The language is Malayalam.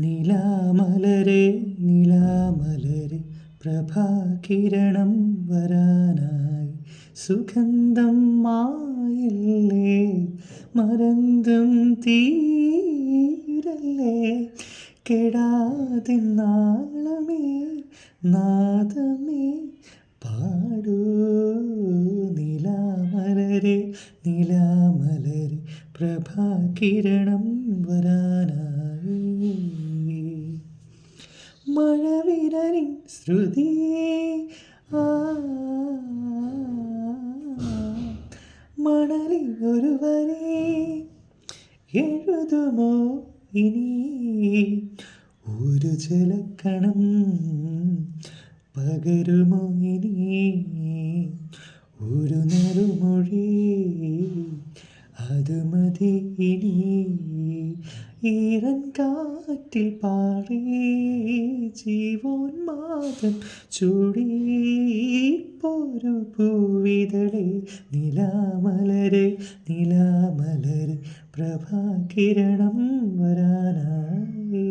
നിലാമലരെ നിലാമലരെ പ്രഭാകിരണം വരാനായി സുഗന്ധം മായല്ലേ മരന്തം തീരല്ലേ കെടാതെ നാളമേ നാദമേ പാടൂ നിലാമലരെ നിലാമലരെ പ്രഭാകിരണം വരാനായി മഴവിരലിൻ ശ്രുതി മണലിൽ ഒരു വരി എഴുതുമോ ഇനി ഒരു ജലക്കണം പകരുമോ ഇനി ഒരു നറുമൊഴി അത് മതി ഇനി ഈറൻ കാറ്റിൽ പാറി ജീവോന്മാദം ചൂടി പോരു പൂവിതളെ നിലാമലരെ നിലാമലരെ പ്രഭാകിരണം വരാനായി